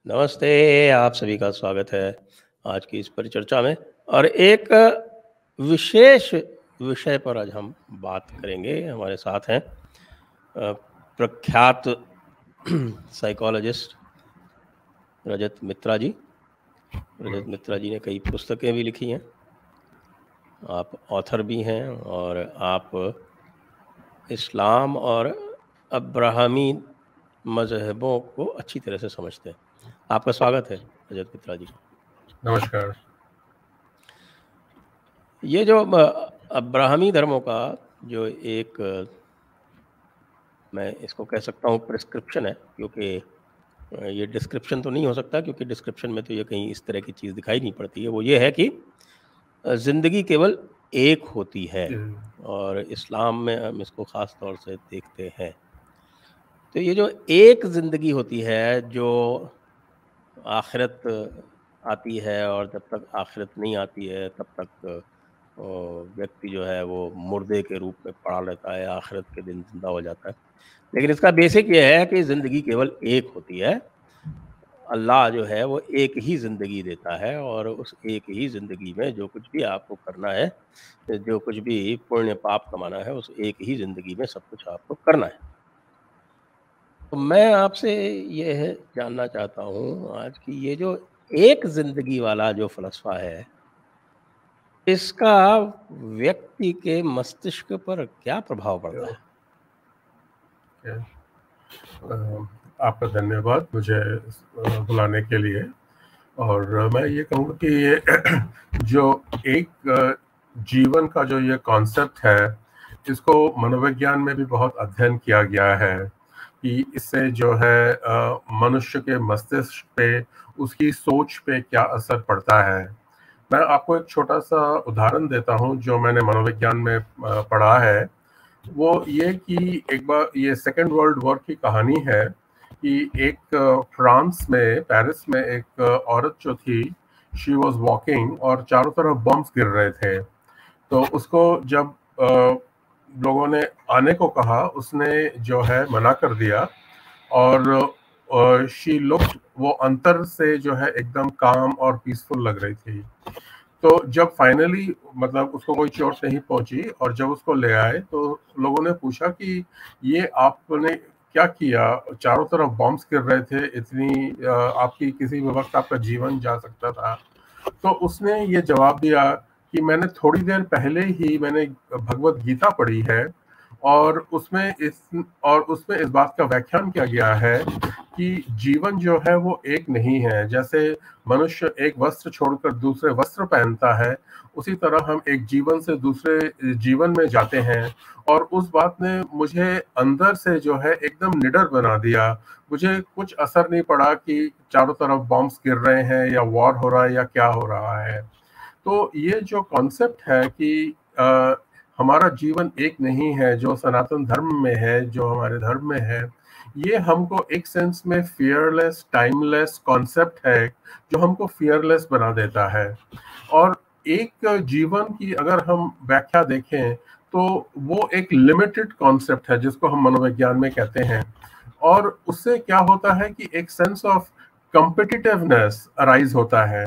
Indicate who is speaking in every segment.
Speaker 1: नमस्ते, आप सभी का स्वागत है आज की इस परिचर्चा में और एक विशेष विषय पर आज हम बात करेंगे। हमारे साथ हैं प्रख्यात साइकोलॉजिस्ट रजत मित्रा जी। रजत मित्रा जी ने कई पुस्तकें भी लिखी हैं, आप ऑथर भी हैं और आप इस्लाम और अब्राहमी मज़हबों को अच्छी तरह से समझते हैं। आपका स्वागत है रजत मित्रा जी।
Speaker 2: नमस्कार।
Speaker 1: ये जो अब्राहमी धर्मों का जो एक मैं इसको कह सकता हूँ प्रिस्क्रिप्शन है, क्योंकि ये डिस्क्रिप्शन तो नहीं हो सकता, क्योंकि डिस्क्रिप्शन में तो ये कहीं इस तरह की चीज़ दिखाई नहीं पड़ती है। वो ये है कि ज़िंदगी केवल एक होती है और इस्लाम में हम इसको ख़ास तौर से देखते हैं। तो ये जो एक ज़िंदगी होती है, जो आखिरत आती है, और जब तक आखिरत नहीं आती है तब तक व्यक्ति जो है वो मुर्दे के रूप में पड़ा रहता है, आखिरत के दिन जिंदा हो जाता है। लेकिन इसका बेसिक ये है कि ज़िंदगी केवल एक होती है। अल्लाह जो है वो एक ही ज़िंदगी देता है और उस एक ही ज़िंदगी में जो कुछ भी आपको करना है, जो कुछ भी पुण्य पाप कमाना है, उस एक ही ज़िंदगी में सब कुछ आपको करना है। तो मैं आपसे ये जानना चाहता हूँ आज कि ये जो एक ज़िंदगी वाला जो फ़लसफ़ा है, इसका व्यक्ति के मस्तिष्क पर क्या प्रभाव पड़ता है?
Speaker 2: आपका धन्यवाद मुझे बुलाने के लिए। और मैं ये कहूँगा कि ये जो एक जीवन का जो ये कॉन्सेप्ट है, इसको मनोविज्ञान में भी बहुत अध्ययन किया गया है कि इससे जो है मनुष्य के मस्तिष्क पे, उसकी सोच पे क्या असर पड़ता है। मैं आपको एक छोटा सा उदाहरण देता हूँ जो मैंने मनोविज्ञान में पढ़ा है। वो ये कि एक बार ये सेकेंड वर्ल्ड वॉर की कहानी है कि एक फ्रांस में, पेरिस में एक औरत जो थी, शी वॉज वॉकिंग और चारों तरफ बम्स गिर रहे थे। तो उसको जब लोगों ने आने को कहा, उसने जो है मना कर दिया और शी लुक्ड, वो अंतर से जो है एकदम काम और पीसफुल लग रही थी। तो जब फाइनली मतलब उसको कोई चोट नहीं पहुंची और जब उसको ले आए तो लोगों ने पूछा कि ये आपने क्या किया, चारों तरफ बॉम्ब्स गिर रहे थे, इतनी आपकी किसी भी वक्त आपका जीवन जा सकता था। तो उसने ये जवाब दिया कि मैंने थोड़ी देर पहले ही मैंने भगवत गीता पढ़ी है और उसमें इस बात का व्याख्यान किया गया है कि जीवन जो है वो एक नहीं है। जैसे मनुष्य एक वस्त्र छोड़कर दूसरे वस्त्र पहनता है, उसी तरह हम एक जीवन से दूसरे जीवन में जाते हैं। और उस बात ने मुझे अंदर से जो है एकदम निडर बना दिया। मुझे कुछ असर नहीं पड़ा कि चारों तरफ बॉम्ब्स गिर रहे हैं या वॉर हो रहा है या क्या हो रहा है। तो ये जो कॉन्सेप्ट है कि हमारा जीवन एक नहीं है, जो सनातन धर्म में है, जो हमारे धर्म में है, ये हमको एक सेंस में फियरलेस, टाइमलेस कॉन्सेप्ट है जो हमको फियरलेस बना देता है। और एक जीवन की अगर हम व्याख्या देखें तो वो एक लिमिटेड कॉन्सेप्ट है जिसको हम मनोविज्ञान में कहते हैं। और उससे क्या होता है कि एक सेंस ऑफ कॉम्पिटिटिवनेस अराइज होता है।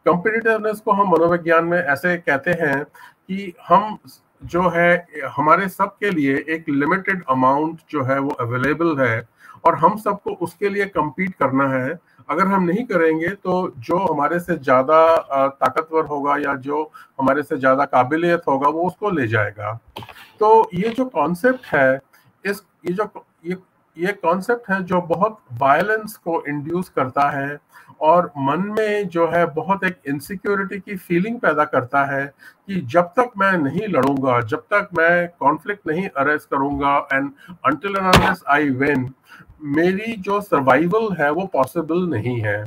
Speaker 2: कॉम्पिटिटिवनेस को हम मनोविज्ञान में ऐसे कहते हैं कि हम जो है, हमारे सबके लिए एक लिमिटेड अमाउंट जो है वो अवेलेबल है और हम सबको उसके लिए compete करना है। अगर हम नहीं करेंगे तो जो हमारे से ज्यादा ताकतवर होगा या जो हमारे से ज्यादा काबिलियत होगा वो उसको ले जाएगा। तो ये जो कॉन्सेप्ट है, इस ये कॉन्सेप्ट है जो बहुत वायलेंस को इंड्यूस करता है और मन में जो है बहुत एक इनसिक्योरिटी की फीलिंग पैदा करता है कि जब तक मैं नहीं लड़ूंगा, जब तक मैं कॉन्फ्लिक्ट नहीं अरेज करूंगा and until and unless I win, मेरी जो सर्वाइवल है वो पॉसिबल नहीं है।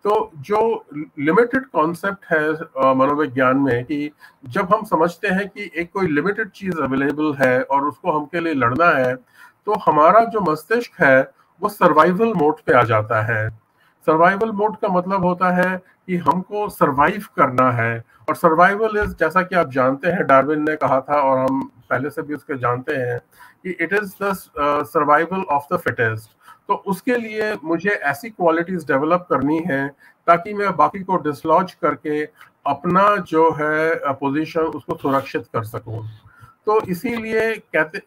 Speaker 2: तो जो लिमिटेड कॉन्सेप्ट है मनोविज्ञान में, कि जब हम समझते हैं कि एक कोई लिमिटेड चीज अवेलेबल है और उसको हमके लिए लड़ना है, तो हमारा जो मस्तिष्क है वो सर्वाइवल मोड पे आ जाता है। सर्वाइवल मोड का मतलब होता है कि हमको सर्वाइव करना है। और सर्वाइवल इज, जैसा कि आप जानते हैं, डार्विन ने कहा था और हम पहले से भी उसके जानते हैं कि it is the survival of the fittest. तो उसके लिए मुझे ऐसी क्वालिटीज डेवलप करनी है ताकि मैं बाकी को डिसलॉज करके अपना जो है पोजीशन उसको सुरक्षित कर सकूं। तो इसीलिए कहते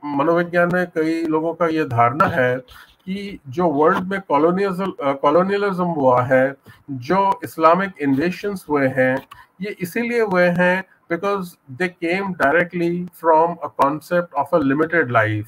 Speaker 2: मनोविज्ञान में कई लोगों का ये धारणा है कि जो वर्ल्ड में कॉलोनियलिज्म हुआ है, जो इस्लामिक इन्वेशंस हुए हैं, ये इसीलिए हुए हैं because they came directly from a concept of a limited life,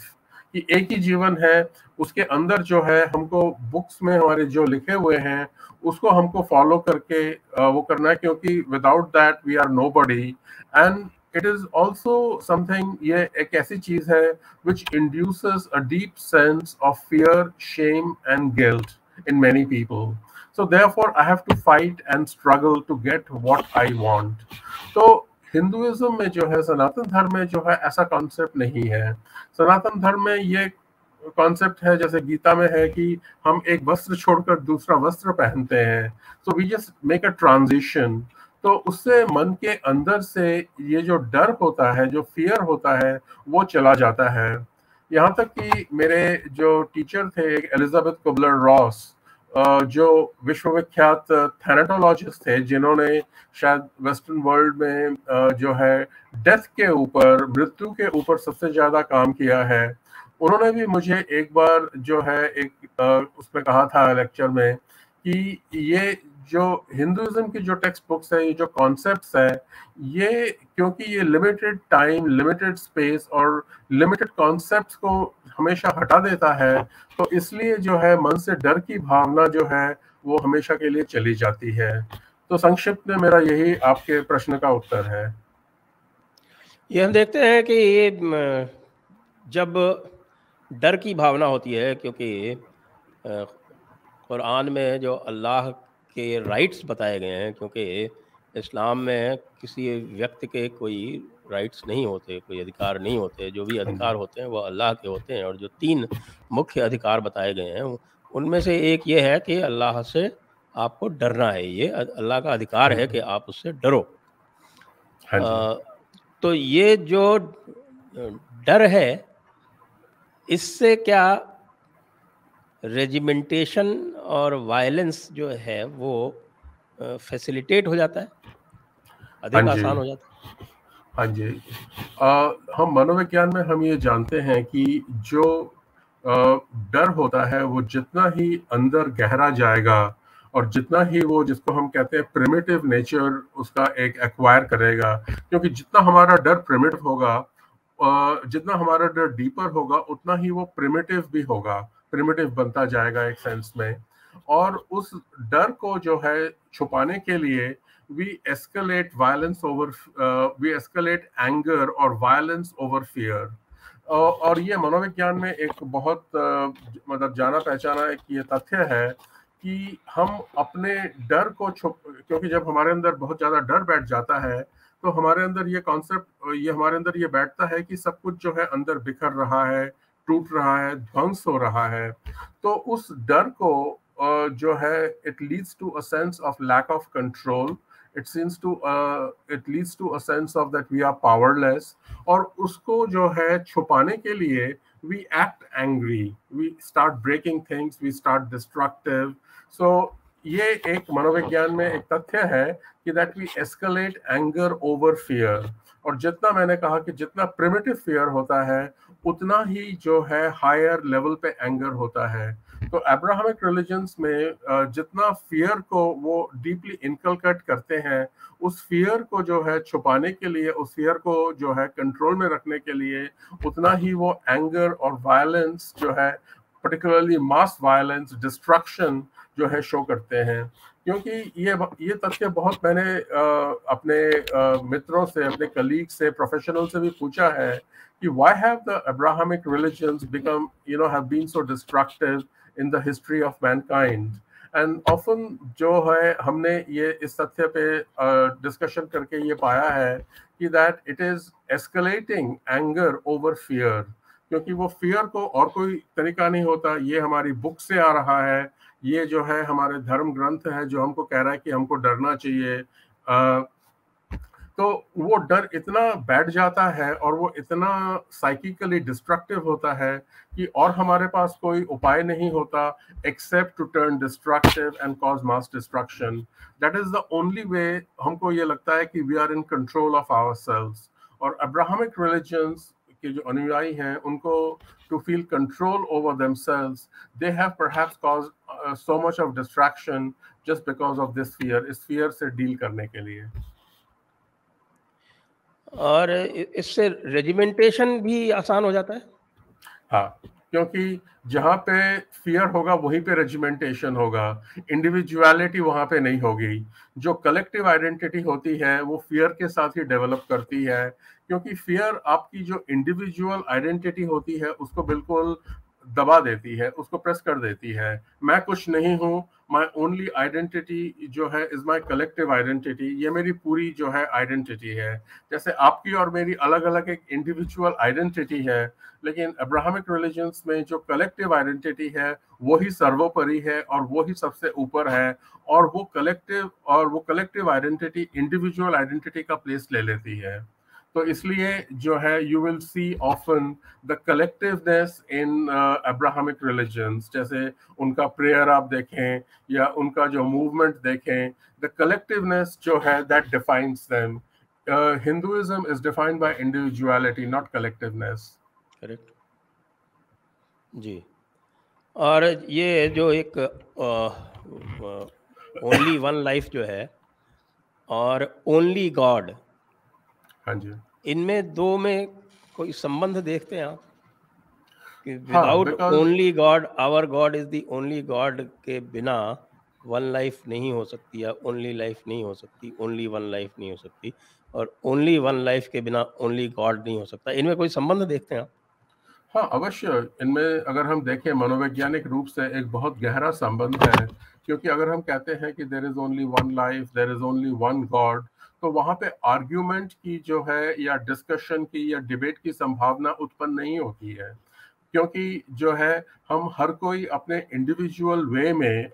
Speaker 2: कि एक ही जीवन है, उसके अंदर जो है हमको बुक्स में हमारे जो लिखे हुए हैं उसको हमको फॉलो करके वो करना है, क्योंकि without that we are nobody. And it is also something, ये एक ऐसी चीज है which induces a deep sense of fear, shame and guilt in many people. So therefore I have to fight and struggle to get what I want. तो Hinduism में जो है, सनातन धर्म में जो है, ऐसा कॉन्सेप्ट नहीं है। सनातन धर्म में ये कॉन्सेप्ट है, जैसे गीता में है कि हम एक वस्त्र छोड़कर दूसरा वस्त्र पहनते हैं, so we just make a transition. तो उससे मन के अंदर से ये जो डर होता है, जो फियर होता है, वो चला जाता है। यहाँ तक कि मेरे जो टीचर थे एलिजाबेथ कुबलर रॉस, जो विश्वविख्यात थैनेटोलॉजिस्ट थे, जिन्होंने शायद वेस्टर्न वर्ल्ड में जो है डेथ के ऊपर, मृत्यु के ऊपर सबसे ज्यादा काम किया है, उन्होंने भी मुझे एक बार जो है एक उसमें कहा था लेक्चर में कि ये जो हिंदुइज्म की जो टेक्स्ट बुक्स है, ये जो कॉन्सेप्ट्स है, ये क्योंकि ये लिमिटेड टाइम, लिमिटेड स्पेस और लिमिटेड कॉन्सेप्ट्स को हमेशा हटा देता है, तो इसलिए जो है मन से डर की भावना जो है वो हमेशा के लिए चली जाती है। तो संक्षिप्त में मेरा यही आपके प्रश्न का उत्तर है।
Speaker 1: ये हम देखते हैं कि ये जब डर की भावना होती है, क्योंकि कुरान में जो अल्लाह के राइट्स बताए गए हैं, क्योंकि इस्लाम में किसी व्यक्ति के कोई राइट्स नहीं होते, कोई अधिकार नहीं होते, जो भी अधिकार होते हैं वो अल्लाह के होते हैं। और जो 3 मुख्य अधिकार बताए गए हैं उनमें से एक ये है कि अल्लाह से आपको डरना है, ये अल्लाह का अधिकार है कि आप उससे डरो। तो ये जो डर है, इससे क्या रेजिमेंटेशन और वायलेंस जो है वो फैसिलिटेट हो जाता है, अधिक आसान हो जाता है?
Speaker 2: हाँ जी, हम मनोविज्ञान में हम ये जानते हैं कि जो डर होता है वो जितना ही अंदर गहरा जाएगा और जितना ही वो, जिसको हम कहते हैं प्रिमिटिव नेचर, उसका एक एक्वायर करेगा, क्योंकि जितना हमारा डर प्रिमिटिव होगा, जितना हमारा डर डीपर होगा, उतना ही वो प्रिमिटिव भी होगा, प्रिमिटिव बनता जाएगा एक सेंस में। और उस डर को जो है छुपाने के लिए we escalate violence over we escalate anger or violence over fear। और ये मनोविज्ञान में एक बहुत मतलब जाना पहचाना एक ये तथ्य है कि हम अपने डर को क्योंकि जब हमारे अंदर बहुत ज्यादा डर बैठ जाता है तो हमारे अंदर ये कॉन्सेप्ट, ये हमारे अंदर ये बैठता है कि सब कुछ जो है अंदर बिखर रहा है, टूट रहा है, ध्वंस हो रहा है। तो उस डर को जो है it leads to a sense of lack of control, it leads to a sense of that we are powerless। और उसको जो है छुपाने के लिए we act angry, we start breaking things, we start destructive। so ये एक मनोविज्ञान में एक तथ्य है कि that we escalate anger over fear। और जितना मैंने कहा कि जितना प्रिमिटिव फियर होता है उतना ही जो है हायर लेवल पे एंगर होता है। तो अब्राहमिक रिलीजन्स में जितना फियर को वो डीपली इनकलकेट करते हैं, उस फियर को जो है छुपाने के लिए, उस फियर को जो है कंट्रोल में रखने के लिए, उतना ही वो एंगर और वायलेंस जो है, पर्टिकुलरली मास वायलेंस, डिस्ट्रक्शन जो है शो करते हैं। क्योंकि ये तथ्य बहुत मैंने अपने मित्रों से, अपने कलीग से, प्रोफेशनल से भी पूछा है कि why have the Abrahamic religions become, have been so destructive in the history of mankind। and often जो है हमने ये इस तथ्य पे डिस्कशन करके ये पाया है कि that it is escalating anger over fear। क्योंकि वो फियर को और कोई तरीका नहीं होता, ये हमारी बुक से आ रहा है, ये जो है हमारे धर्म ग्रंथ है जो हमको कह रहा है कि हमको डरना चाहिए। तो वो डर इतना बैठ जाता है और वो इतना साइकिकली डिस्ट्रक्टिव होता है कि और हमारे पास कोई उपाय नहीं होता except to turn destructive and cause mass destruction. That is the only way हमको ये लगता है कि we are in control of ourselves. और अब्राहमिक रिलीजन्स के जो अनुयायी हैं उनको to feel control over themselves, they have perhaps caused so much of distraction just because of this fear, इस fear से deal करने के लिए।
Speaker 1: और इससे रेजिमेंटेशन भी आसान हो जाता है।
Speaker 2: हाँ, क्योंकि जहाँ पे फियर होगा वहीं पे रेजिमेंटेशन होगा, इंडिविजुअलिटी वहाँ पे नहीं होगी। जो कलेक्टिव आइडेंटिटी होती है वो फियर के साथ ही डेवलप करती है, क्योंकि फियर आपकी जो इंडिविजुअल आइडेंटिटी होती है उसको बिल्कुल दबा देती है, उसको प्रेस कर देती है। मैं कुछ नहीं हूँ, माई ओनली आइडेंटिटी जो है इज माई कलेक्टिव आइडेंटिटी, ये मेरी पूरी जो है आइडेंटिटी है। जैसे आपकी और मेरी अलग अलग एक इंडिविजुअल आइडेंटिटी है, लेकिन अब्राहमिक रिलीजन्स में जो कलेक्टिव आइडेंटिटी है वो ही सर्वोपरि है और वो ही सबसे ऊपर है, और वो कलेक्टिव आइडेंटिटी इंडिविजुअल आइडेंटिटी का प्लेस ले लेती है। तो इसलिए जो है you will C often the collectiveness in Abrahamic religions. जैसे उनका प्रेयर आप देखें या उनका जो मूवमेंट देखें, द कलेक्टिवनेस जो है that defines them. Hinduism is defined by individuality, not collectiveness.
Speaker 1: Correct जी। और ये जो एक ओनली वन लाइफ जो है और ओनली गॉड,
Speaker 2: हाँ जी,
Speaker 1: इनमें दो में कोई संबंध देखते हैं आप कि
Speaker 2: हाँ,
Speaker 1: without only God, our God is the only God के बिना वन लाइफ नहीं हो सकती या ओनली लाइफ नहीं हो सकती, ओनली वन लाइफ नहीं हो सकती, और ओनली वन लाइफ के बिना ओनली गॉड नहीं हो सकता। इनमें कोई संबंध देखते हैं आप?
Speaker 2: हाँ, अवश्य। इनमें अगर हम देखें मनोवैज्ञानिक रूप से एक बहुत गहरा संबंध है, क्योंकि अगर हम कहते हैं कि there is only one life, there is only one God, तो वहां पे आर्ग्यूमेंट की जो है या डिस्कशन की या डिबेट की संभावना उत्पन्न नहीं होती है, क्योंकि जो है हम हर कोई अपने इंडिविजुअल वे में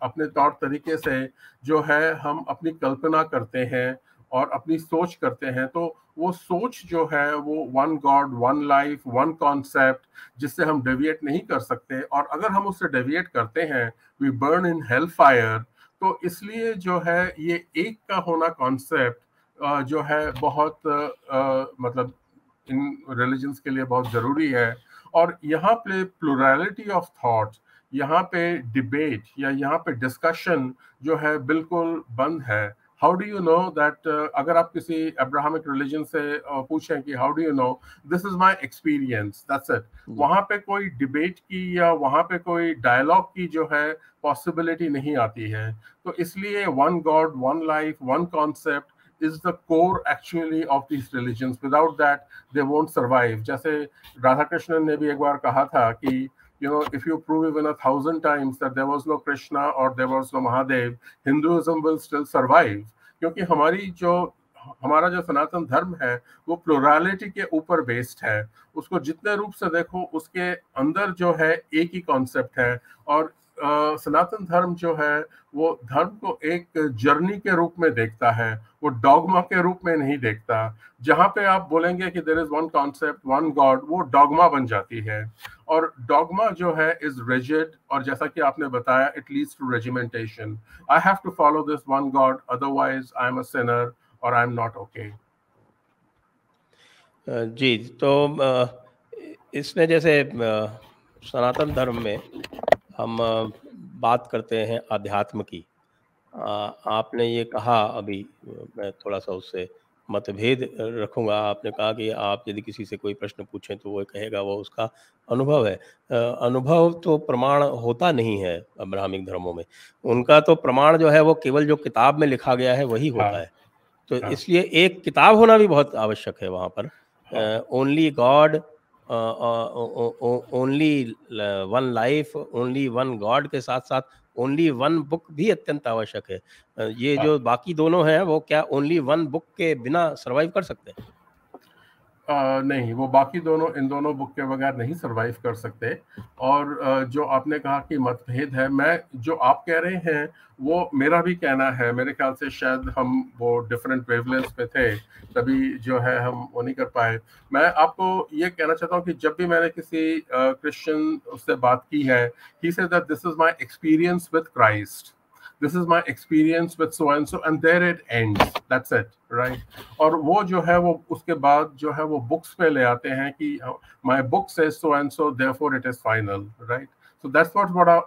Speaker 2: अपने तौर तरीके से जो है हम अपनी कल्पना करते हैं और अपनी सोच करते हैं। तो वो सोच जो है वो one God, one life, one concept, जिससे हम डेविएट नहीं कर सकते, और अगर हम उससे डेविएट करते हैं we burn in hell fire. तो इसलिए जो है ये एक का होना कॉन्सेप्ट जो है बहुत मतलब इन रिलीजन्स के लिए बहुत जरूरी है। और यहाँ पे प्लुरलिटी ऑफ थॉट्स, यहाँ पे डिबेट या यहाँ पे डिस्कशन जो है बिल्कुल बंद है। How do you know that, अगर आप किसी अब्राहमिक रिलीजन से पूछें कि how do you know, this is my experience, that's it. वहां पे कोई डिबेट की या वहां पे कोई डायलॉग की जो है पॉसिबिलिटी नहीं आती है। तो इसलिए one God, one life, one concept is the core actually of these religions. Without that they won't survive. जैसे राधा कृष्णन ने भी एक बार कहा था कि you know, if you prove even 1,000 times that there was no Krishna or there was no Mahadev, Hinduism will still survive. क्योंकि हमारा जो सनातन धर्म है वो प्लुरलिटी के ऊपर बेस्ड है। उसको जितने रूप से देखो उसके अंदर जो है एक ही कॉन्सेप्ट है। और सनातन धर्म जो है वो धर्म को एक जर्नी के रूप में देखता है, वो डॉगमा के रूप में नहीं देखता। जहां पे आप बोलेंगे कि there is one concept, one God, वो डॉगमा बन जाती है। और डॉगमा जो है इज रिजिड, और जैसा कि आपने बताया it leads to regimentation. I have to follow this one God, otherwise I am a sinner और आई एम नॉट ओके।
Speaker 1: जी, तो इसमें जैसे सनातन धर्म में हम बात करते हैं अध्यात्म की। आपने ये कहा अभी, मैं थोड़ा सा उससे मतभेद रखूंगा। आपने कहा कि आप यदि किसी से कोई प्रश्न पूछें तो वो कहेगा वो उसका अनुभव है। अनुभव तो प्रमाण होता नहीं है अब्राहमिक धर्मों में। उनका तो प्रमाण जो है वो केवल जो किताब में लिखा गया है वही होता है। तो इसलिए एक किताब होना भी बहुत आवश्यक है वहाँ पर। Only God, only one life, only one God के साथ साथ ओनली वन बुक भी अत्यंत आवश्यक है। ये जो बाकी दोनों हैं वो क्या ओनली वन बुक के बिना सरवाइव कर सकते हैं?
Speaker 2: नहीं, वो बाकी दोनों, इन दोनों बुक के बगैर नहीं सरवाइव कर सकते। और जो आपने कहा कि मतभेद है, मैं जो आप कह रहे हैं वो मेरा भी कहना है। मेरे ख्याल से शायद हम वो डिफरेंट वेवलेंथ्स पे थे, तभी जो है हम वो नहीं कर पाए। मैं आपको ये कहना चाहता हूँ कि जब भी मैंने किसी क्रिश्चियन उससे बात की है, he said that this is my experience with Christ, this is my experience with so and so, and there it ends, that's it, right? और वो जो है वो उसके बाद जो है वो बुक्स पे ले आते हैं कि my book says so and so, therefore it is final, right? So that's what बड़ा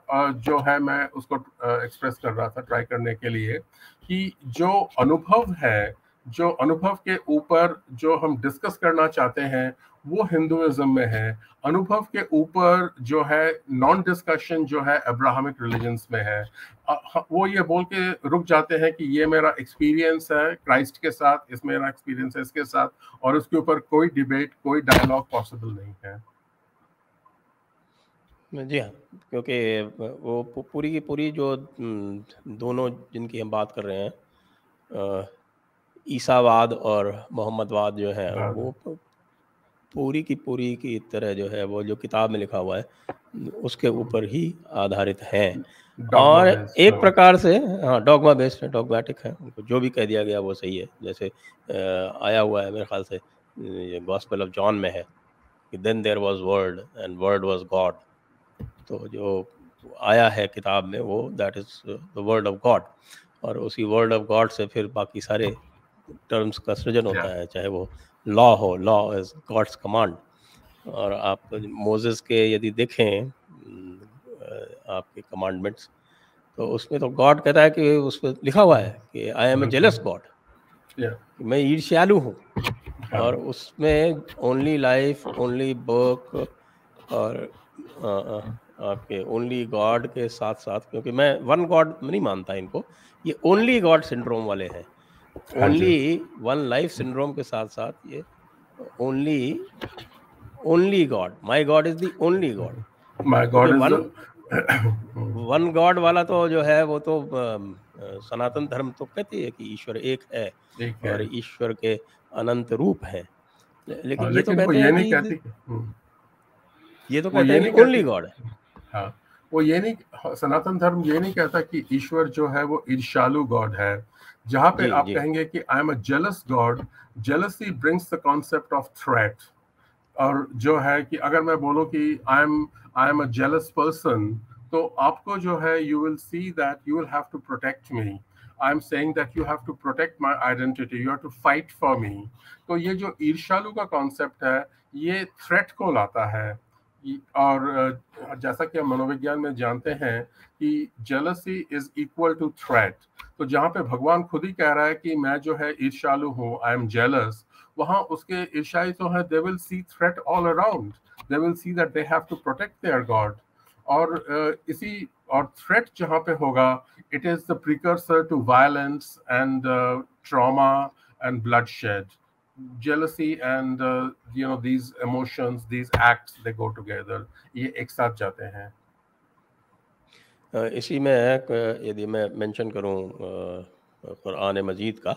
Speaker 2: जो है मैं उसको एक्सप्रेस कर रहा था, ट्राई करने के लिए, कि जो अनुभव है, जो अनुभव के ऊपर जो हम डिस्कस करना चाहते हैं वो हिंदुइज्म में है। अनुभव के ऊपर जो है नॉन डिस्कशन जो है अब्राहमिक रिलीजन्स में है। वो ये बोल के रुक जाते हैं कि ये मेरा एक्सपीरियंस है क्राइस्ट के साथ, इस मेरा एक्सपीरियंस है इसके साथ, और उसके ऊपर कोई डिबेट, कोई डायलॉग पॉसिबल नहीं है।
Speaker 1: जी हाँ, क्योंकि वो पूरी की पूरी जो दोनों जिनकी हम बात कर रहे हैं, ईसावाद और मोहम्मदवाद जो है, वो पूरी की तरह जो है वो जो किताब में लिखा हुआ है उसके ऊपर ही आधारित है। और एक प्रकार से हाँ, डॉगमा बेस्ड है, डॉगमेटिक है, उनको जो भी कह दिया गया वो सही है। जैसे आया हुआ है मेरे ख्याल से गॉस्पेल ऑफ जॉन में है कि then there was word and word was God. तो जो आया है किताब में वो that is the word of God, और उसी वर्ड ऑफ गॉड से फिर बाकी सारे टर्म्स का सृजन होता है, चाहे वो लॉ हो, लॉ इज गॉड्स कमांड। और आप मोजेस के यदि देखें आपके कमांडमेंट्स, तो उसमें तो गॉड कहता है कि उस पर लिखा हुआ है कि I am a jealous God, मैं ईर्ष्यालु हूँ। और उसमें ओनली लाइफ, ओनली बुक और आपके ओनली गॉड के साथ साथ, क्योंकि मैं वन गॉड नहीं मानता इनको, ये ओनली गॉड सिंड्रोम वाले हैं। ओनली वन लाइफ सिंड्रोम के साथ साथ ये only God, my God is the only God.
Speaker 2: My God is
Speaker 1: one God वाला तो जो है वो तो सनातन धर्म तो कहती है कि ईश्वर एक है और ईश्वर के अनंत रूप हैं, लेकिन ये तो कहते हैं कि ये तो कहते हैं कि ओनली गॉड है।
Speaker 2: हाँ, वो ये नहीं, सनातन धर्म ये नहीं कहता कि ईश्वर जो है वो ईर्ष्यालु गॉड है। जहां पे आप कहेंगे कि I am a jealous God, jealousy brings the concept of threat. और जो है कि अगर मैं बोलूं कि I am a jealous person, तो आपको जो है you will see that you will have to protect me. I am saying that you have to protect my identity, you have to fight for me. तो ये जो ईर्ष्यालु का concept है ये थ्रेट को लाता है। और जैसा कि हम मनोविज्ञान में जानते हैं कि jealousy is equal to threat. तो जहाँ पे भगवान खुद ही कह रहा है कि मैं जो है ईर्ष्यालु हूँ, आई एम जेलस, वहां उसके ईर्ष्याई तो है, they will see threat all around, they will see that they have to protect their God. और इसी और थ्रेट जहाँ पे होगा, it is the precursor to violence and trauma and bloodshed. jealousy and these emotions, these acts, they go together, ये एक साथ जाते हैं।
Speaker 1: इसी में यदि मैं मेंशन करूं कुरान मजीद का,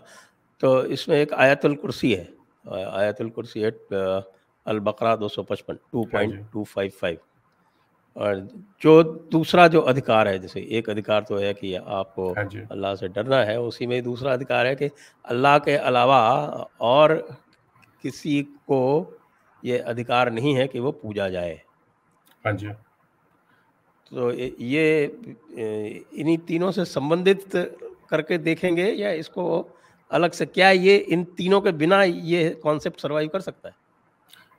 Speaker 1: तो इसमें एक आयतुल कुर्सी है, आयतुल कुर्सी है अल बकरा 255 2.255। और जो दूसरा जो अधिकार है, जैसे एक अधिकार तो है कि आपको अल्लाह से डरना है, उसी में दूसरा अधिकार है कि अल्लाह के अलावा और किसी को ये अधिकार नहीं है कि वो पूजा जाए।
Speaker 2: हाँ जी।
Speaker 1: तो ये इन्हीं तीनों से संबंधित करके देखेंगे या इसको अलग से, क्या ये इन तीनों के बिना ये कॉन्सेप्ट सर्वाइव कर सकता है?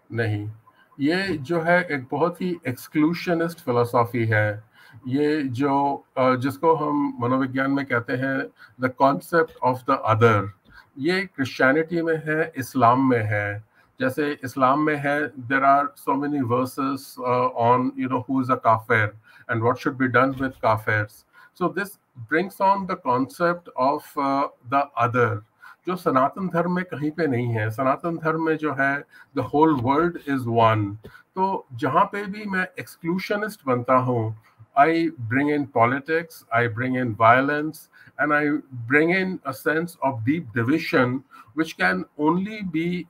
Speaker 2: नहीं, ये जो है एक बहुत ही एक्सक्लूशनिस्ट फिलोसॉफी है। ये जो जिसको हम मनोविज्ञान में कहते हैं the concept of the other, ये क्रिश्चियनिटी में है, इस्लाम में है। जैसे इस्लाम में है, there are so many verses on who is a काफिर and what should be done with काफिर्स। So this brings on the concept of the other, जो सनातन धर्म में कहीं पे नहीं है। सनातन धर्म में जो है the whole world is one. तो जहाँ पे भी मैं एक्सक्लूशनिस्ट बनता हूँ, I bring in politics, I bring in violence, and I bring in a sense of deep division which can only be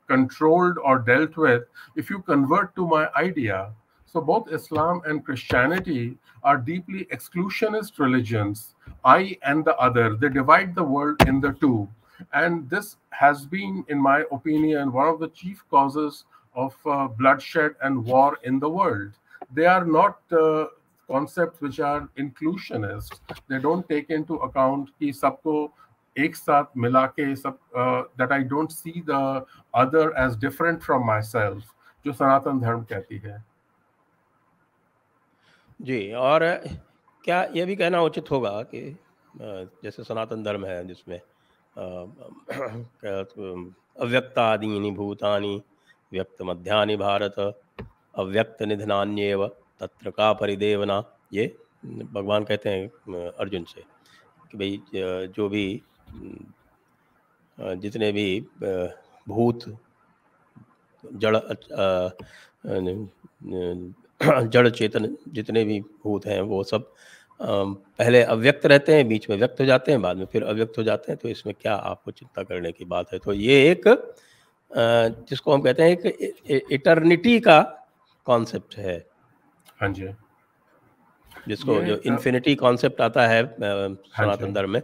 Speaker 2: controlled or dealt with if you convert to my idea. So both Islam and Christianity are deeply exclusionist religions, I and the other. They divide the world in the two. And this has been, in my opinion, one of the chief causes of bloodshed and war in the world. They are not concepts which are inclusionist. They don't take into account कि सबको एक साथ मिला के सब that I don't see the other as different from myself, जो सनातन धर्म कहती है।
Speaker 1: जी, और क्या ये भी कहना उचित होगा कि जैसे सनातन धर्म है जिसमें अव्यक्तादीनि भूतानि व्यक्तमध्यानि भारत अव्यक्त निधनान्येव तत्र का परिदेवना, ये भगवान कहते हैं अर्जुन से कि भाई जो भी जितने भी भूत जड़ चेतन जितने भी भूत हैं वो सब पहले अव्यक्त रहते हैं, बीच में व्यक्त हो जाते हैं, बाद में फिर अव्यक्त हो जाते हैं। तो इसमें क्या आपको चिंता करने की बात है? तो ये एक जिसको हम कहते हैं एक इटर्निटी का कॉन्सेप्ट है।
Speaker 2: हाँ जी,
Speaker 1: जिसको जो इन्फिनिटी कॉन्सेप्ट आता है सनातन धर्म में,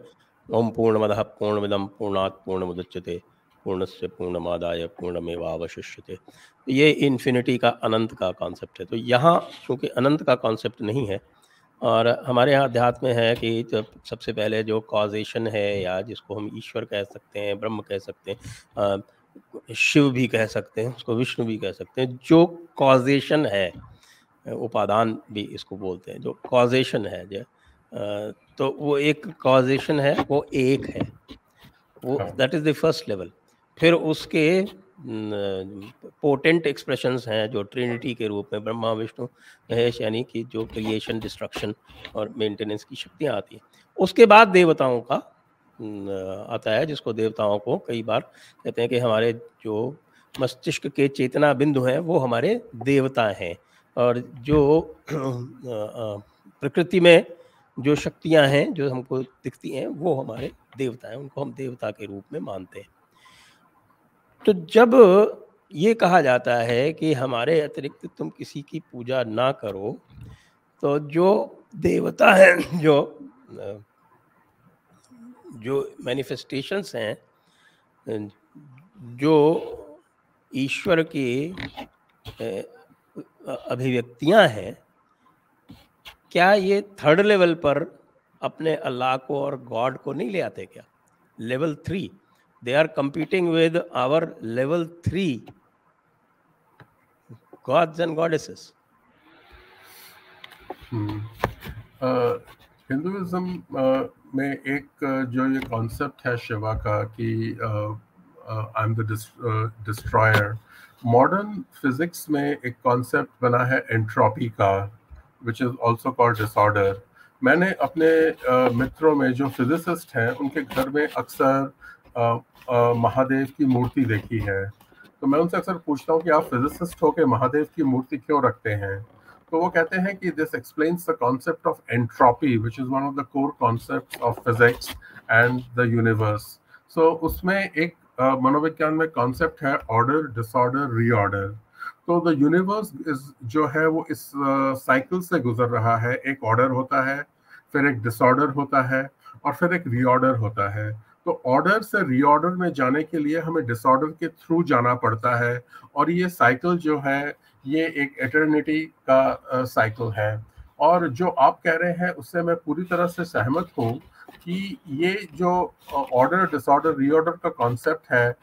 Speaker 1: ओम पूर्णमदः पूर्णमिदं पूर्णात् पूर्णमुदच्यते पूर्णस्य पूर्णमादाय पूर्णमेवावशिष्यते, ये इन्फिनिटी का, अनंत का कॉन्सेप्ट है। तो यहाँ चूँकि अनंत का कॉन्सेप्ट नहीं है और हमारे यहाँ अध्यात्म में है कि सबसे पहले जो कॉजेशन है या जिसको हम ईश्वर कह सकते हैं, ब्रह्म कह सकते हैं, शिव भी कह सकते हैं, उसको विष्णु भी कह सकते हैं, जो कॉजेशन है, उपादान भी इसको बोलते हैं, जो कॉजेशन है जो तो वो एक कॉजेशन है, वो एक है, वो that is the first level. फिर उसके पोटेंट एक्सप्रेशंस हैं जो ट्रिनिटी के रूप में ब्रह्मा विष्णु महेश, यानी कि जो क्रिएशन, डिस्ट्रक्शन और मेंटेनेंस की शक्तियाँ आती हैं। उसके बाद देवताओं का आता है, जिसको देवताओं को कई बार कहते हैं कि हमारे जो मस्तिष्क के चेतना बिंदु हैं वो हमारे देवता हैं, और जो प्रकृति में जो शक्तियां हैं जो हमको दिखती हैं वो हमारे देवता हैं, उनको हम देवता के रूप में मानते हैं। तो जब ये कहा जाता है कि हमारे अतिरिक्त तुम किसी की पूजा ना करो, तो जो देवता हैं, जो मैनिफेस्टेशंस हैं, जो ईश्वर की अभिव्यक्तियां हैं, क्या ये थर्ड लेवल पर अपने अल्लाह को और गॉड को नहीं ले आते क्या? Level 3, they are competing with our level 3 gods and goddesses.
Speaker 2: Hinduism में एक जो ये कॉन्सेप्ट है शिवा का कि I am the destroyer, modern physics में एक कॉन्सेप्ट बना है एंट्रोपी का, which is also called disorder. मैंने अपने मित्रों में जो फिजिसिस्ट हैं उनके घर में अक्सर महादेव की मूर्ति देखी है, तो मैं उनसे अक्सर पूछता हूँ कि आप फिजिसिस्ट हो के महादेव की मूर्ति क्यों रखते हैं? तो वो कहते हैं कि this explains the concept of entropy which is one of the core concepts of physics and the universe. So उसमें एक मनोविज्ञान में कॉन्सेप्ट है ऑर्डर, डिसऑर्डर, रीऑर्डर। तो द यूनिवर्स जो है वो इस साइकिल से गुजर रहा है, एक ऑर्डर होता है, फिर एक डिसऑर्डर होता है और फिर एक रीऑर्डर होता है। तो ऑर्डर से रीऑर्डर में जाने के लिए हमें डिसऑर्डर के थ्रू जाना पड़ता है, और ये साइकिल जो है ये एक एटर्निटी का साइकिल है। और जो आप कह रहे हैं उससे मैं पूरी तरह से सहमत हूँ कि ये जो ऑर्डर, डिसऑर्डर, रीऑर्डर का कॉन्सेप्ट है,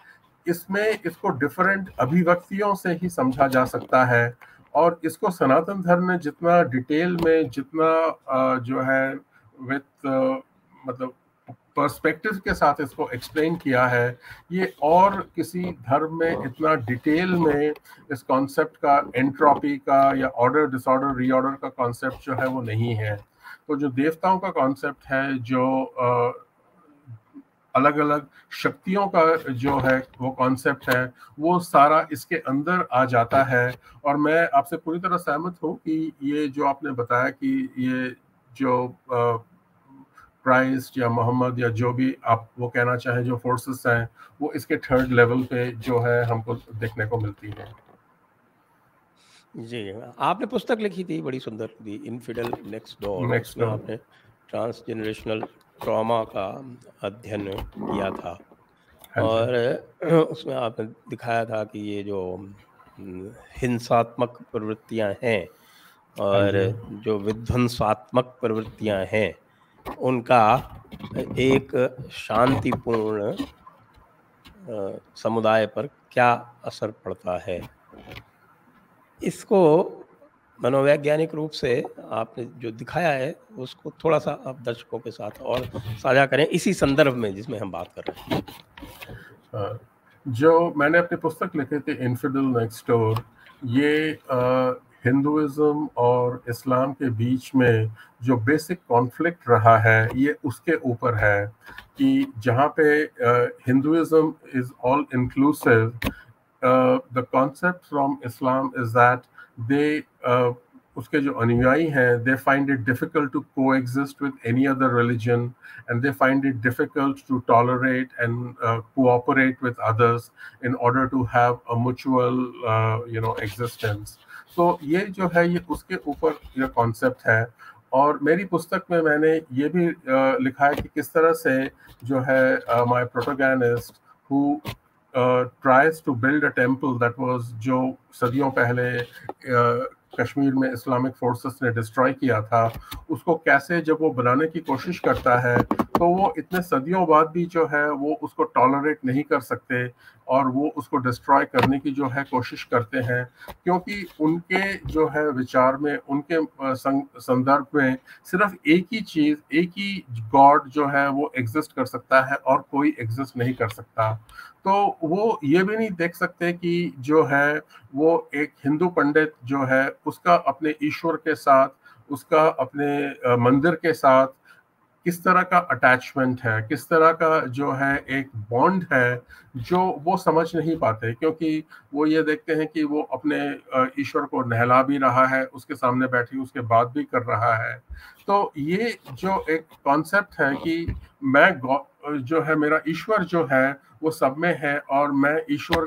Speaker 2: इसमें इसको डिफरेंट अभिव्यक्तियों से ही समझा जा सकता है, और इसको सनातन धर्म ने जितना डिटेल में, जितना जो है विथ मतलब पर्सपेक्टिव के साथ इसको एक्सप्लेन किया है, ये और किसी धर्म में इतना डिटेल में इस कॉन्सेप्ट का, एंट्रोपी का या ऑर्डर, डिसऑर्डर, रीऑर्डर का कॉन्सेप्ट जो है वो नहीं है। तो जो देवताओं का कॉन्सेप्ट है, जो अलग अलग शक्तियों का जो है वो कॉन्सेप्ट है, वो सारा इसके अंदर आ जाता है। और मैं आपसे पूरी तरह सहमत हूँ कि ये जो आपने बताया कि ये जो क्राइस्ट या मोहम्मद या जो भी आप वो कहना चाहें, जो फोर्सेस हैं, वो इसके थर्ड लेवल पे जो है हमको देखने को मिलती है।
Speaker 1: जी, आपने पुस्तक लिखी थी बड़ी सुंदर, दी इनफिडल नेक्स्ट डोर,
Speaker 2: नेक्स्ट
Speaker 1: उसमें आपने ट्रांसजेनरेशनल ट्रॉमा का अध्ययन किया था। और उसमें आपने दिखाया था कि ये जो हिंसात्मक प्रवृत्तियां हैं और जो विध्वंसात्मक प्रवृत्तियां हैं, उनका एक शांतिपूर्ण समुदाय पर क्या असर पड़ता है। इसको मनोवैज्ञानिक रूप से आपने जो दिखाया है, उसको थोड़ा सा आप दर्शकों के साथ और साझा करें इसी संदर्भ में जिसमें हम बात कर रहे हैं।
Speaker 2: जो मैंने अपनी पुस्तक लिखी थी इनफिडल नेक्स्ट डोर, ये हिंदुइज्म और इस्लाम के बीच में जो बेसिक कॉन्फ्लिक्ट रहा है, ये उसके ऊपर है कि जहाँ पे Hinduism is all inclusive, the concept from Islam is that they उसके जो अनुयायी हैं, they find it difficult to coexist with any other religion, and they find it difficult to tolerate and cooperate with others in order to have a mutual existence. तो ये जो है, ये उसके ऊपर ये कॉन्सेप्ट है। और मेरी पुस्तक में मैंने ये भी लिखा है कि किस तरह से जो है my protagonist who tries to build a temple that was, जो सदियों पहले कश्मीर में इस्लामिक फोर्सेस ने डिस्ट्रॉय किया था, उसको कैसे जब वो बनाने की कोशिश करता है, तो वो इतने सदियों बाद भी जो है वो उसको टॉलरेट नहीं कर सकते और वो उसको डिस्ट्रॉय करने की जो है कोशिश करते हैं, क्योंकि उनके जो है विचार में, उनके संदर्भ में सिर्फ एक ही चीज़, एक ही गॉड जो है वो एग्जिस्ट कर सकता है और कोई एग्जिस्ट नहीं कर सकता। तो वो ये भी नहीं देख सकते कि जो है वो एक हिंदू पंडित जो है उसका अपने ईश्वर के साथ, उसका अपने मंदिर के साथ किस तरह का अटैचमेंट है, किस तरह का जो है एक बॉन्ड है, जो वो समझ नहीं पाते, क्योंकि वो ये देखते हैं कि वो अपने ईश्वर को नहला भी रहा है, उसके सामने बैठी उसके बात भी कर रहा है। तो ये जो एक कॉन्सेप्ट है कि मैं जो है मेरा ईश्वर जो है वो सब में है और मैं ईश्वर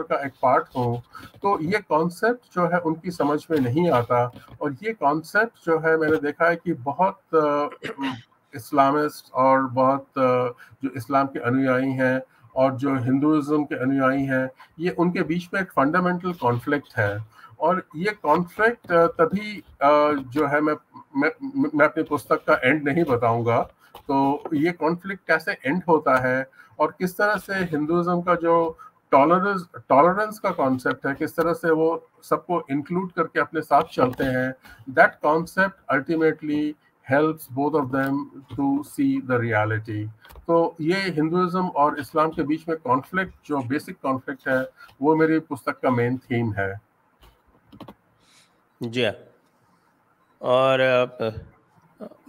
Speaker 2: का एक पार्ट हूँ, तो ये कॉन्सेप्ट जो है उनकी समझ में नहीं आता। और ये कॉन्सेप्ट जो है मैंने देखा है कि बहुत इस्लामिस्ट और बहुत जो इस्लाम के अनुयायी हैं और जो हिंदुइज्म के अनुयायी हैं, ये उनके बीच में एक फंडामेंटल कॉन्फ्लिक्ट है। और ये कॉन्फ्लिक्ट तभी जो है मैं अपनी पुस्तक का एंड नहीं बताऊंगा, तो ये कॉन्फ्लिक्ट कैसे एंड होता है और किस तरह से हिंदुइज्म का जो टॉलरेंस का कॉन्सेप्ट है, किस तरह से वो सबको इंक्लूड करके अपने साथ चलते हैं, that concept ultimately helps both of them to see the reality. तो ये हिंदुइज्म और इस्लाम के बीच में कॉन्फ्लिक्ट, जो बेसिक कॉन्फ्लिक्ट है, वो मेरी पुस्तक का मेन थीम है।
Speaker 1: जी, और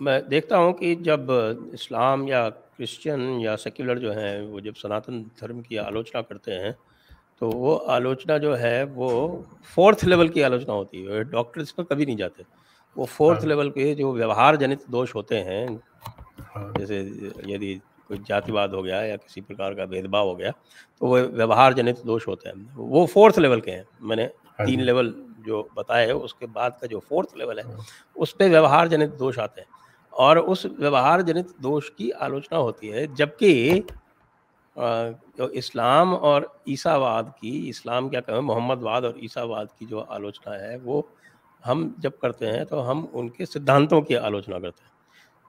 Speaker 1: मैं देखता हूँ कि जब इस्लाम या क्रिश्चियन या सेक्युलर जो हैं, वो जब सनातन धर्म की आलोचना करते हैं, तो वो आलोचना जो है वो फोर्थ लेवल की आलोचना होती है, डॉक्टर्स पर कभी नहीं जाते। वो फोर्थ लेवल पे जो व्यवहार जनित दोष होते हैं, जैसे यदि कोई जातिवाद हो गया या किसी प्रकार का भेदभाव हो गया, तो वो व्यवहार जनित दोष होते हैं, वो फोर्थ लेवल के हैं। मैंने 3 लेवल जो बताए, उसके बाद का जो फोर्थ लेवल है, उस पे व्यवहार जनित दोष आते हैं और उस व्यवहार जनित दोष की आलोचना होती है। जबकि जो इस्लाम और ईसावाद की, इस्लाम क्या कहें, मोहम्मदवाद और ईसावाद की जो आलोचना है, वो हम जब करते हैं तो हम उनके सिद्धांतों की आलोचना करते हैं।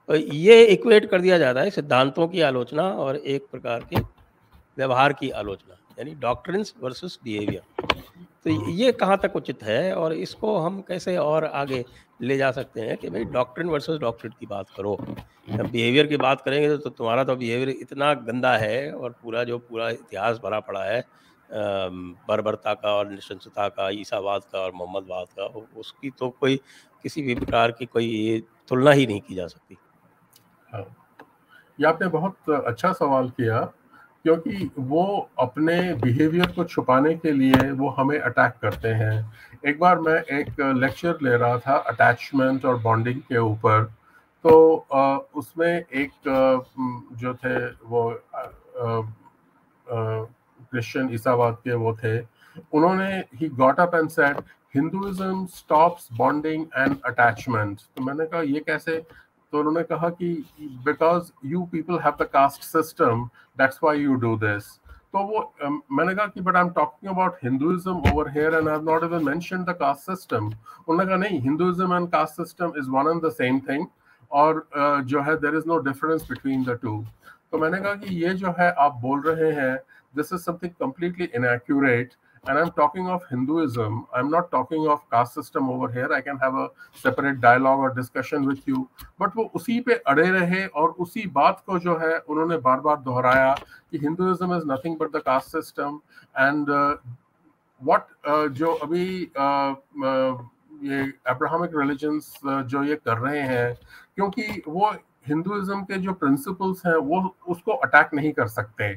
Speaker 1: तो ये इक्वेट कर दिया जाता है सिद्धांतों की आलोचना और एक प्रकार के व्यवहार की आलोचना, यानी डॉक्ट्रिन्स वर्सेस बिहेवियर। तो ये कहाँ तक उचित है और इसको हम कैसे और आगे ले जा सकते हैं कि भाई डॉक्ट्रिन वर्सेस डॉक्ट्रिन की बात करो, बिहेवियर की बात करेंगे तो तुम्हारा तो बिहेवियर इतना गंदा है और पूरा इतिहास भरा पड़ा है बर्बरता का और नृशंसता का, ईसावाद का और मोहम्मदवाद का, उसकी तो कोई किसी भी प्रकार की कोई ये तुलना ही नहीं की जा सकती।
Speaker 2: ये आपने बहुत अच्छा सवाल किया, क्योंकि वो अपने बिहेवियर को छुपाने के लिए वो हमें अटैक करते हैं। एक बार मैं एक लेक्चर ले रहा था अटैचमेंट और बॉन्डिंग के ऊपर, तो उसमें एक जो थे वो क्रिश्चियन ईसावाद के वो थे, उन्होंने he got up and said Hinduism stops bonding and attachment. तो मैंने कहा ये कैसे? तो उन्होंने कहा कि because you people have the caste system, that's why you do this. तो वो मैंने कहा कि but I am talking about Hinduism over here and I have not even mentioned the caste system. उन्होंने कहा नहीं, Hinduism and caste system is one and the same thing, और जो है there is no difference between the two. तो मैंने कहा कि ये जो है आप बोल रहे हैं, this is something completely inaccurate, and I'm talking of Hinduism. I'm not talking of caste system over here. I can have a separate dialogue or discussion with you, but वो उसी पे अड़े रहे और उसी बात को जो है उन्होंने बार बार दोहराया कि Hinduism is nothing but the caste system, and what जो अभी ये अब्राहमिक रिलीजन्स जो ये कर रहे हैं, क्योंकि वो हिंदुइज्म के जो प्रिंसिपल्स हैं वो उसको अटैक नहीं कर सकते।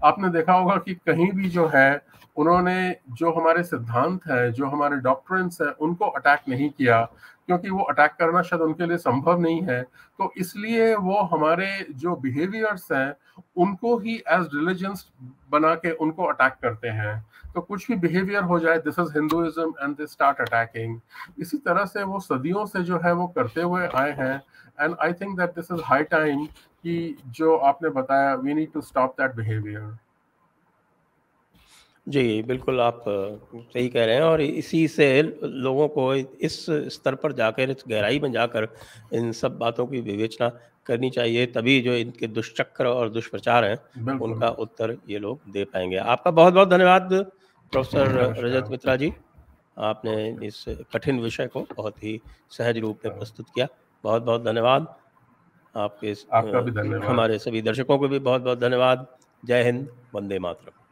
Speaker 2: आपने देखा होगा कि कहीं भी जो है उन्होंने जो हमारे सिद्धांत हैं, जो हमारे डॉक्ट्रिन्स हैं, उनको अटैक नहीं किया, क्योंकि वो अटैक करना शायद उनके लिए संभव नहीं है। तो इसलिए वो हमारे जो बिहेवियर्स हैं उनको ही एज रिलीजन्स बना के उनको अटैक करते हैं। तो कुछ भी बिहेवियर हो जाए, this is Hinduism and they start attacking. इसी तरह से वो सदियों से जो है वो करते हुए आए हैं, and I think that this is high time कि जो आपने बताया, we need to stop that behaviour.
Speaker 1: जी, बिल्कुल आप सही कह रहे हैं, और इसी से लोगों को इस स्तर पर जाकर, इस गहराई में जाकर इन सब बातों की विवेचना करनी चाहिए, तभी जो इनके दुष्चक्र और दुष्प्रचार हैं उनका उत्तर ये लोग दे पाएंगे। आपका बहुत बहुत धन्यवाद प्रोफेसर रजत मित्रा जी, आपने इस कठिन विषय को बहुत ही सहज रूप में प्रस्तुत किया। बहुत बहुत धन्यवाद आपके।
Speaker 2: आपका भी धन्यवाद।
Speaker 1: हमारे सभी दर्शकों को भी बहुत बहुत धन्यवाद। जय हिंद, वंदे मातरम।